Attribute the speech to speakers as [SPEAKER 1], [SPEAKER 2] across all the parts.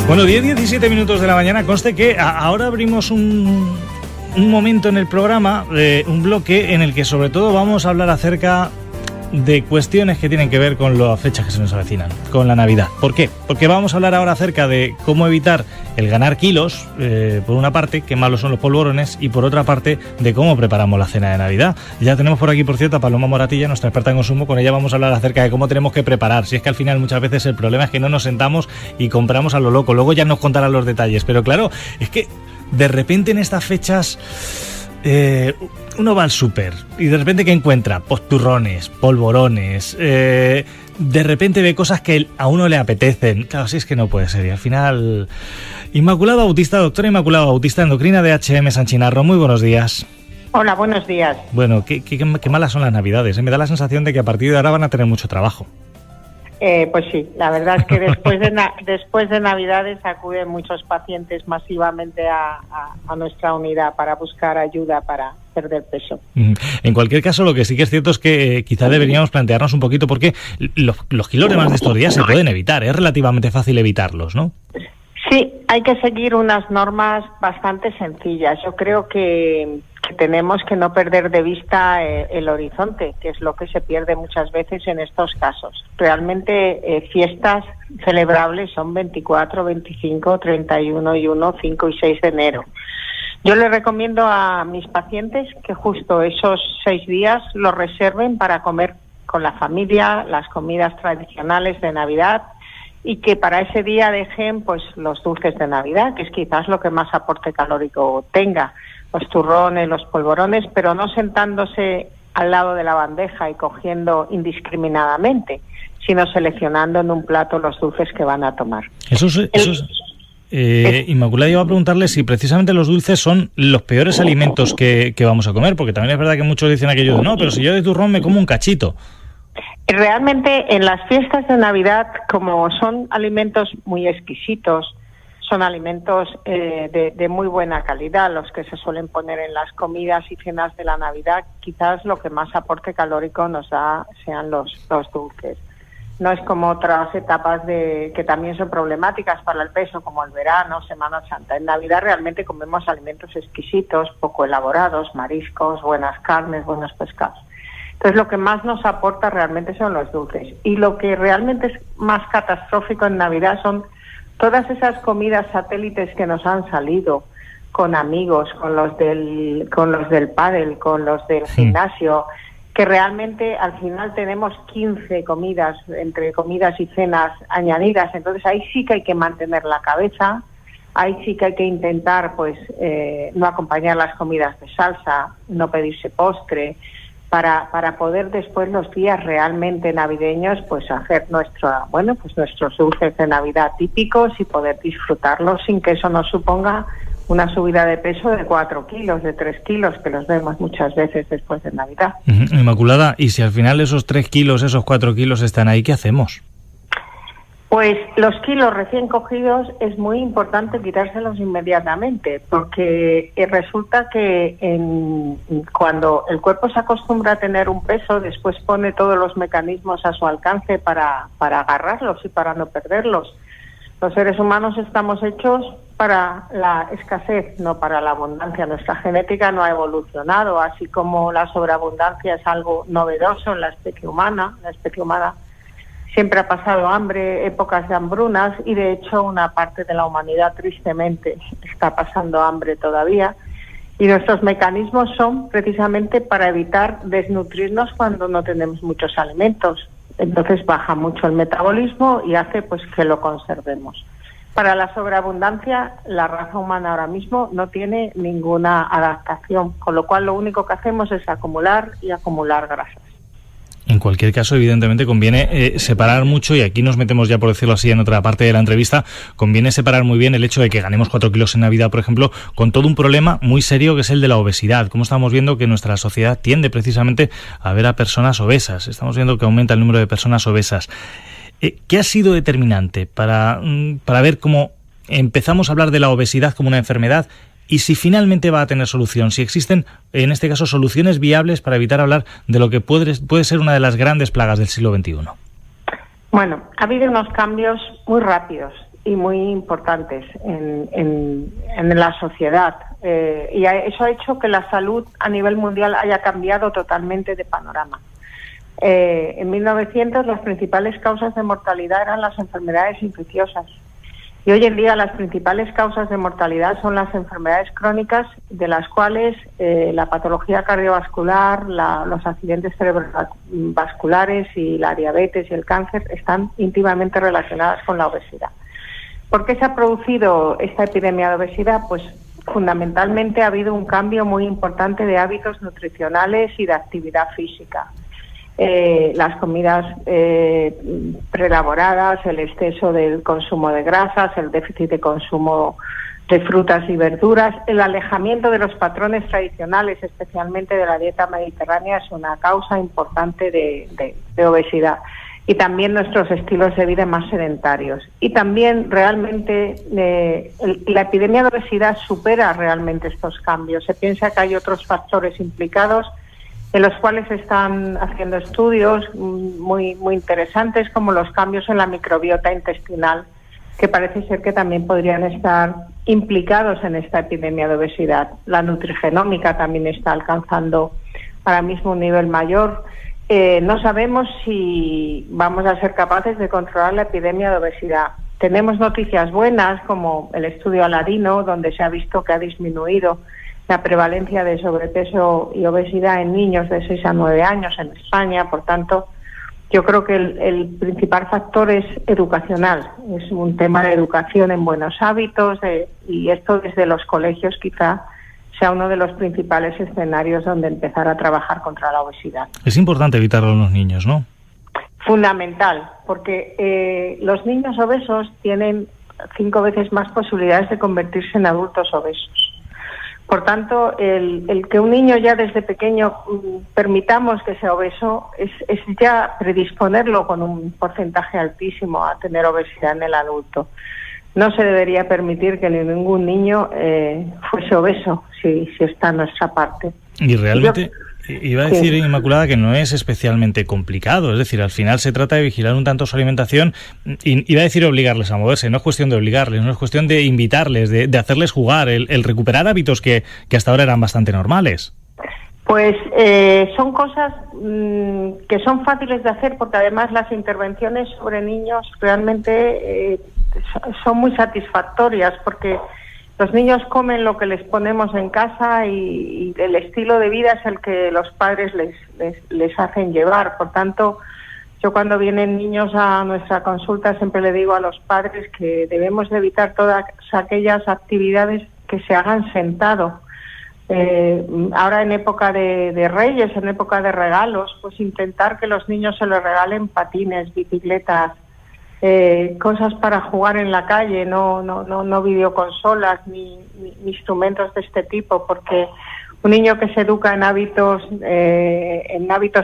[SPEAKER 1] Bueno, 10-17 minutos de la mañana. Conste que ahora abrimos un momento en el programa, un bloque en el que sobre todo vamos a hablar acerca de cuestiones que tienen que ver con las fechas que se nos avecinan, con la Navidad. ¿Por qué? Porque vamos a hablar ahora acerca de cómo evitar el ganar kilos, por una parte, qué malos son los polvorones, y por otra parte, de cómo preparamos la cena de Navidad. Ya tenemos por aquí, por cierto, a Paloma Moratilla, nuestra experta en consumo. Con ella vamos a hablar acerca de cómo tenemos que preparar. Si es que al final muchas veces el problema es que no nos sentamos y compramos a lo loco. Luego ya nos contarán los detalles. Pero claro, es que de repente en estas fechas uno va al súper y de repente ¿qué encuentra? Pues turrones, polvorones, de repente ve cosas que a uno le apetecen. Claro, sí, es que no puede ser. Y al final, Inmaculada Bautista, doctora Inmaculada Bautista, endocrina de H&M San Chinarro, muy buenos días.
[SPEAKER 2] Hola, buenos días.
[SPEAKER 1] Bueno, qué malas son las Navidades, ¿eh? Me da la sensación de que a partir de ahora van a tener mucho trabajo.
[SPEAKER 2] Pues sí, la verdad es que después de Navidades acuden muchos pacientes masivamente a nuestra unidad para buscar ayuda para perder peso.
[SPEAKER 1] En cualquier caso, lo que sí que es cierto es que quizá deberíamos plantearnos un poquito, porque los kilos de más de estos días se pueden evitar, es relativamente fácil evitarlos, ¿no?
[SPEAKER 2] Sí, hay que seguir unas normas bastante sencillas. Yo creo que tenemos que no perder de vista el horizonte, que es lo que se pierde muchas veces en estos casos. Realmente fiestas celebrables son 24, 25, 31 y 1, 5 y 6 de enero. Yo les recomiendo a mis pacientes que justo esos 6 días los reserven para comer con la familia, las comidas tradicionales de Navidad, y que para ese día dejen pues los dulces de Navidad, que es quizás lo que más aporte calórico tenga, los turrones, los polvorones, pero no sentándose al lado de la bandeja y cogiendo indiscriminadamente, sino seleccionando en un plato los dulces que van a tomar.
[SPEAKER 1] Inmaculada, iba a preguntarle si precisamente los dulces son los peores alimentos que vamos a comer, porque también es verdad que muchos dicen aquello de no, pero si yo de turrón me como un cachito.
[SPEAKER 2] Realmente en las fiestas de Navidad, como son alimentos muy exquisitos, son alimentos de muy buena calidad los que se suelen poner en las comidas y cenas de la Navidad, quizás lo que más aporte calórico nos da sean los dulces. No es como otras etapas que también son problemáticas para el peso, como el verano, Semana Santa. En Navidad realmente comemos alimentos exquisitos, poco elaborados, mariscos, buenas carnes, buenos pescados. Entonces lo que más nos aporta realmente son los dulces. Y lo que realmente es más catastrófico en Navidad son todas esas comidas satélites que nos han salido con amigos, con los del pádel, con los del gimnasio, que realmente al final tenemos 15 comidas, entre comidas y cenas añadidas. Entonces ahí sí que hay que mantener la cabeza, ahí sí que hay que intentar pues no acompañar las comidas de salsa, no pedirse postre, para poder después los días realmente navideños pues hacer nuestros dulces de Navidad típicos y poder disfrutarlos sin que eso nos suponga una subida de peso de 4 kilos, de 3 kilos, que los vemos muchas veces después de Navidad.
[SPEAKER 1] Inmaculada, y si al final esos 3 kilos, esos 4 kilos están ahí, ¿qué hacemos?
[SPEAKER 2] Pues los kilos recién cogidos es muy importante quitárselos inmediatamente, porque resulta que cuando el cuerpo se acostumbra a tener un peso, después pone todos los mecanismos a su alcance para agarrarlos y para no perderlos. Los seres humanos estamos hechos para la escasez, no para la abundancia. Nuestra genética no ha evolucionado, así como la sobreabundancia es algo novedoso en la especie humana. La especie humana siempre ha pasado hambre, épocas de hambrunas, y de hecho una parte de la humanidad tristemente está pasando hambre todavía. Y nuestros mecanismos son precisamente para evitar desnutrirnos cuando no tenemos muchos alimentos. Entonces baja mucho el metabolismo y hace pues que lo conservemos. Para la sobreabundancia, la raza humana ahora mismo no tiene ninguna adaptación, con lo cual lo único que hacemos es acumular y acumular grasas.
[SPEAKER 1] En cualquier caso, evidentemente, conviene separar mucho, y aquí nos metemos ya, por decirlo así, en otra parte de la entrevista. Conviene separar muy bien el hecho de que ganemos 4 kilos en Navidad, por ejemplo, con todo un problema muy serio que es el de la obesidad. Como estamos viendo que nuestra sociedad tiende precisamente a ver a personas obesas. Estamos viendo que aumenta el número de personas obesas. ¿Qué ha sido determinante para ver cómo empezamos a hablar de la obesidad como una enfermedad? Y si finalmente va a tener solución, si existen, en este caso, soluciones viables para evitar hablar de lo que puede ser una de las grandes plagas del siglo XXI.
[SPEAKER 2] Bueno, ha habido unos cambios muy rápidos y muy importantes en la sociedad. Y eso ha hecho que la salud a nivel mundial haya cambiado totalmente de panorama. En 1900 las principales causas de mortalidad eran las enfermedades infecciosas. Y hoy en día las principales causas de mortalidad son las enfermedades crónicas, de las cuales la patología cardiovascular, los accidentes cerebrovasculares y la diabetes y el cáncer están íntimamente relacionadas con la obesidad. ¿Por qué se ha producido esta epidemia de obesidad? Pues fundamentalmente ha habido un cambio muy importante de hábitos nutricionales y de actividad física. Las comidas preelaboradas, el exceso del consumo de grasas, el déficit de consumo de frutas y verduras, el alejamiento de los patrones tradicionales, especialmente de la dieta mediterránea, es una causa importante de obesidad. Y también nuestros estilos de vida más sedentarios. Y también realmente la epidemia de obesidad supera realmente estos cambios. Se piensa que hay otros factores implicados en los cuales se están haciendo estudios muy interesantes, como los cambios en la microbiota intestinal, que parece ser que también podrían estar implicados en esta epidemia de obesidad. La nutrigenómica también está alcanzando ahora mismo un nivel mayor. No sabemos si vamos a ser capaces de controlar la epidemia de obesidad. Tenemos noticias buenas, como el estudio Aladino, donde se ha visto que ha disminuido la prevalencia de sobrepeso y obesidad en niños de 6 a 9 años en España. Por tanto, yo creo que el principal factor es educacional. Es un tema de educación en buenos hábitos y esto desde los colegios quizá sea uno de los principales escenarios donde empezar a trabajar contra la obesidad.
[SPEAKER 1] Es importante evitarlo en los niños, ¿no?
[SPEAKER 2] Fundamental, porque los niños obesos tienen 5 veces más posibilidades de convertirse en adultos obesos. Por tanto, el que un niño ya desde pequeño permitamos que sea obeso es ya predisponerlo con un porcentaje altísimo a tener obesidad en el adulto. No se debería permitir que ningún niño fuese obeso si está en nuestra parte.
[SPEAKER 1] Y realmente, iba a decir, sí, Inmaculada, que no es especialmente complicado. Es decir, al final se trata de vigilar un tanto su alimentación. Y iba a decir obligarles a moverse. No es cuestión de obligarles, no es cuestión de invitarles, de hacerles jugar, el recuperar hábitos que hasta ahora eran bastante normales.
[SPEAKER 2] Pues son cosas que son fáciles de hacer, porque además las intervenciones sobre niños realmente son muy satisfactorias, porque los niños comen lo que les ponemos en casa y el estilo de vida es el que los padres les hacen llevar. Por tanto, yo cuando vienen niños a nuestra consulta siempre le digo a los padres que debemos de evitar todas aquellas actividades que se hagan sentado. Ahora en época de Reyes, en época de regalos, pues intentar que los niños se les regalen patines, bicicletas, cosas para jugar en la calle, no videoconsolas ni instrumentos de este tipo, porque un niño que se educa en hábitos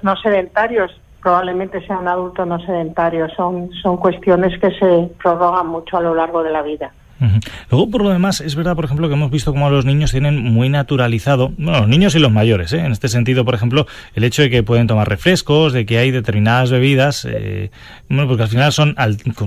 [SPEAKER 2] no sedentarios probablemente sea un adulto no sedentario. Son cuestiones que se prorrogan mucho a lo largo de la vida.
[SPEAKER 1] Luego, por lo demás, es verdad, por ejemplo, que hemos visto cómo los niños tienen muy naturalizado, bueno, los niños y los mayores, en este sentido, por ejemplo, el hecho de que pueden tomar refrescos, de que hay determinadas bebidas, porque al final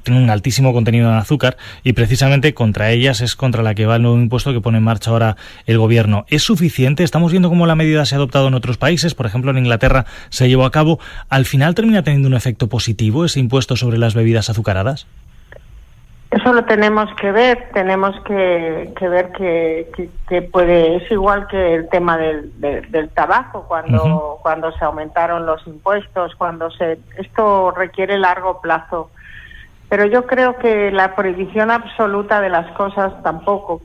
[SPEAKER 1] tienen un altísimo contenido en azúcar y precisamente contra ellas es contra la que va el nuevo impuesto que pone en marcha ahora el gobierno. ¿Es suficiente? Estamos viendo cómo la medida se ha adoptado en otros países, por ejemplo, en Inglaterra se llevó a cabo. ¿Al final termina teniendo un efecto positivo ese impuesto sobre las bebidas azucaradas?
[SPEAKER 2] Eso lo tenemos que ver ver que puede, es igual que el tema del tabaco, cuando se aumentaron los impuestos, esto requiere largo plazo. Pero yo creo que la prohibición absoluta de las cosas tampoco.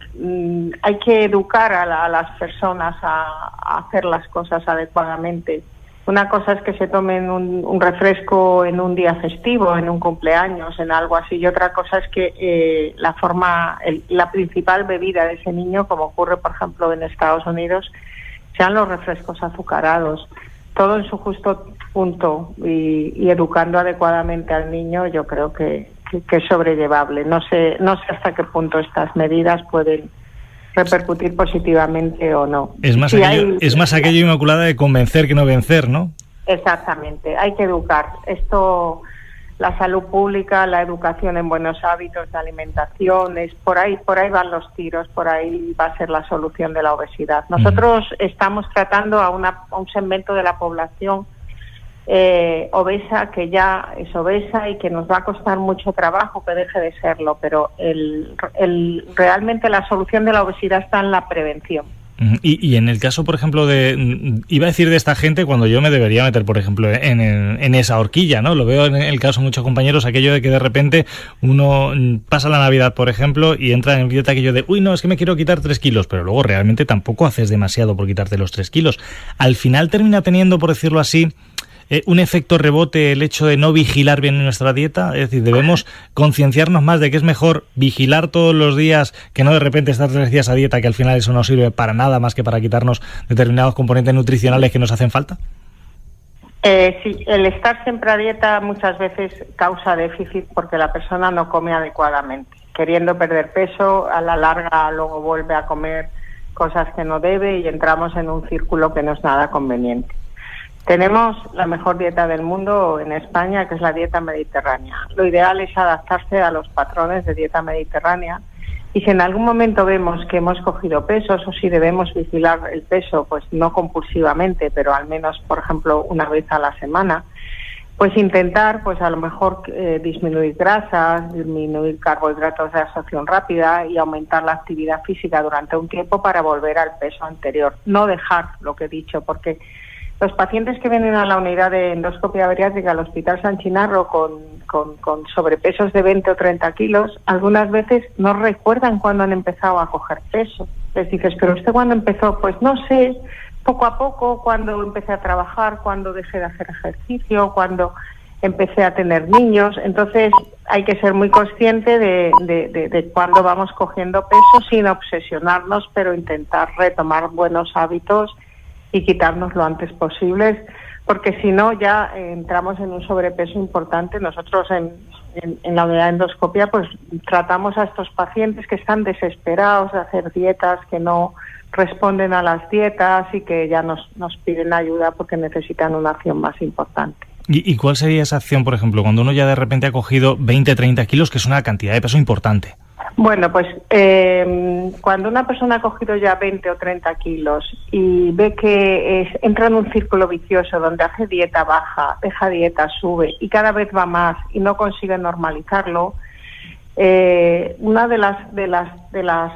[SPEAKER 2] Hay que educar a las personas a hacer las cosas adecuadamente. Una cosa es que se tomen un refresco en un día festivo, en un cumpleaños, en algo así, y otra cosa es que la principal bebida de ese niño, como ocurre por ejemplo en Estados Unidos, sean los refrescos azucarados. Todo en su justo punto y educando adecuadamente al niño, yo creo que es sobrellevable. No sé hasta qué punto estas medidas pueden repercutir positivamente o no.
[SPEAKER 1] Es más aquello, Inmaculada, de convencer que no vencer, ¿no?
[SPEAKER 2] Exactamente, hay que educar. Esto la salud pública, la educación en buenos hábitos de alimentación, por ahí van los tiros, por ahí va a ser la solución de la obesidad. Nosotros estamos tratando a un segmento de la población obesa, que ya es obesa y que nos va a costar mucho trabajo que deje de serlo, pero realmente la solución de la obesidad está en la prevención.
[SPEAKER 1] Y en el caso, por ejemplo, iba a decir de esta gente cuando yo me debería meter, por ejemplo, en esa horquilla, ¿no? Lo veo en el caso de muchos compañeros, aquello de que de repente uno pasa la Navidad, por ejemplo, y entra en el billete aquello de, uy, no, es que me quiero quitar 3 kilos, pero luego realmente tampoco haces demasiado por quitarte los 3 kilos. Al final termina teniendo, por decirlo así, un efecto rebote el hecho de no vigilar bien nuestra dieta. Es decir, debemos concienciarnos más de que es mejor vigilar todos los días que no de repente estar 3 días a dieta, que al final eso no sirve para nada más que para quitarnos determinados componentes nutricionales que nos hacen falta.
[SPEAKER 2] Sí, el estar siempre a dieta muchas veces causa déficit porque la persona no come adecuadamente. Queriendo perder peso, a la larga luego vuelve a comer cosas que no debe y entramos en un círculo que no es nada conveniente. Tenemos la mejor dieta del mundo en España, que es la dieta mediterránea. Lo ideal es adaptarse a los patrones de dieta mediterránea y si en algún momento vemos que hemos cogido pesos o si debemos vigilar el peso, pues no compulsivamente, pero al menos, por ejemplo, una vez a la semana, pues intentar, pues a lo mejor disminuir grasas, disminuir carbohidratos de absorción rápida y aumentar la actividad física durante un tiempo para volver al peso anterior. No dejar lo que he dicho, porque los pacientes que vienen a la unidad de endoscopia bariátrica al Hospital San Chinarro con sobrepesos de 20 o 30 kilos, algunas veces no recuerdan cuándo han empezado a coger peso. Les dices, ¿pero usted cuándo empezó? Pues no sé, poco a poco, cuando empecé a trabajar, cuando dejé de hacer ejercicio, cuando empecé a tener niños. Entonces hay que ser muy consciente de cuándo vamos cogiendo peso sin obsesionarnos, pero intentar retomar buenos hábitos y quitarnos lo antes posible, porque si no ya entramos en un sobrepeso importante. Nosotros en la unidad de endoscopia pues tratamos a estos pacientes que están desesperados de hacer dietas, que no responden a las dietas y que ya nos piden ayuda porque necesitan una acción más importante.
[SPEAKER 1] ¿Y cuál sería esa acción, por ejemplo, cuando uno ya de repente ha cogido 20, 30 kilos, que es una cantidad de peso importante?
[SPEAKER 2] Bueno, pues cuando una persona ha cogido ya 20 o 30 kilos y ve que entra en un círculo vicioso donde hace dieta, baja, deja dieta, sube y cada vez va más y no consigue normalizarlo, una de las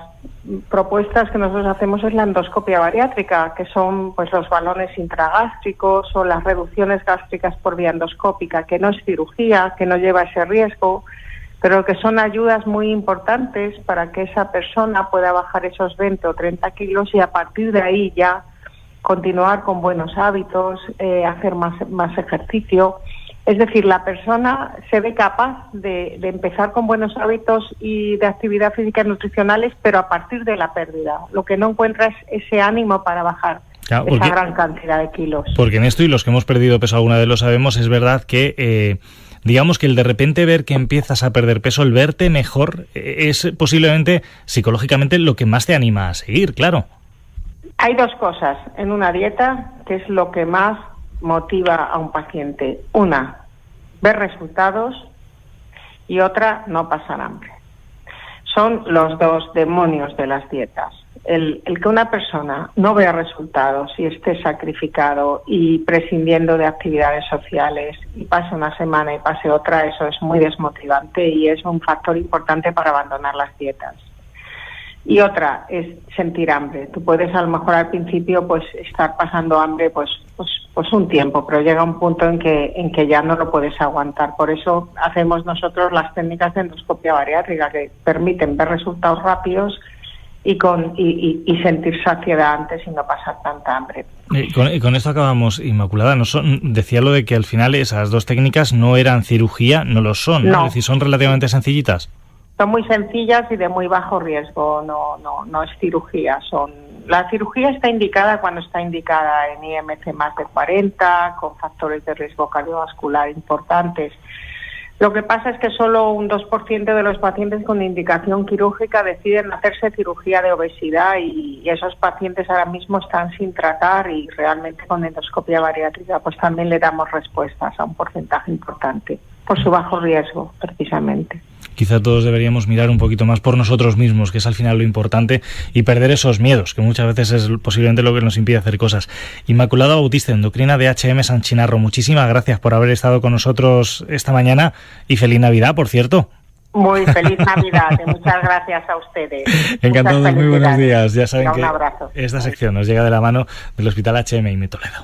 [SPEAKER 2] propuestas que nosotros hacemos es la endoscopia bariátrica, que son pues los balones intragástricos o las reducciones gástricas por vía endoscópica, que no es cirugía, que no lleva ese riesgo, pero que son ayudas muy importantes para que esa persona pueda bajar esos 20 o 30 kilos y a partir de ahí ya continuar con buenos hábitos, hacer más ejercicio. Es decir, la persona se ve capaz de empezar con buenos hábitos y de actividad física y nutricionales, pero a partir de la pérdida. Lo que no encuentra es ese ánimo para bajar esa gran cantidad de kilos. Porque
[SPEAKER 1] en esto, y los que hemos perdido peso alguna vez lo sabemos, es verdad que digamos que el de repente ver que empiezas a perder peso, el verte mejor, es posiblemente psicológicamente lo que más te anima a seguir, claro.
[SPEAKER 2] Hay dos cosas en una dieta que es lo que más motiva a un paciente. Una, ver resultados, y otra, no pasar hambre. Son los dos demonios de las dietas. El que una persona no vea resultados y esté sacrificado y prescindiendo de actividades sociales y pase una semana y pase otra, eso es muy desmotivante y es un factor importante para abandonar las dietas. Y otra es sentir hambre. Tú puedes a lo mejor al principio pues estar pasando hambre pues un tiempo, pero llega un punto en que ya no lo puedes aguantar. Por eso hacemos nosotros las técnicas de endoscopia bariátrica que permiten ver resultados rápidos y sentir saciedad antes y no pasar tanta hambre.
[SPEAKER 1] Con esto acabamos, Inmaculada. Decía lo de que al final esas dos técnicas no eran cirugía, no lo son, ¿no?
[SPEAKER 2] No.
[SPEAKER 1] Es decir, son relativamente sencillitas.
[SPEAKER 2] Son muy sencillas y de muy bajo riesgo, no es cirugía. La cirugía está indicada cuando está indicada en IMC más de 40, con factores de riesgo cardiovascular importantes. Lo que pasa es que solo un 2% de los pacientes con indicación quirúrgica deciden hacerse cirugía de obesidad y esos pacientes ahora mismo están sin tratar y realmente con endoscopia bariátrica pues también le damos respuestas a un porcentaje importante. por su bajo riesgo, precisamente.
[SPEAKER 1] Quizá todos deberíamos mirar un poquito más por nosotros mismos, que es al final lo importante, y perder esos miedos, que muchas veces es posiblemente lo que nos impide hacer cosas. Inmaculada Bautista, endocrina de HM San Chinarro, muchísimas gracias por haber estado con nosotros esta mañana y feliz Navidad, por cierto.
[SPEAKER 2] Muy feliz Navidad y muchas gracias a ustedes.
[SPEAKER 1] Encantados, muy buenos días. Ya saben que
[SPEAKER 2] un abrazo.
[SPEAKER 1] Esta sección nos llega de la mano del Hospital HM y Toledo.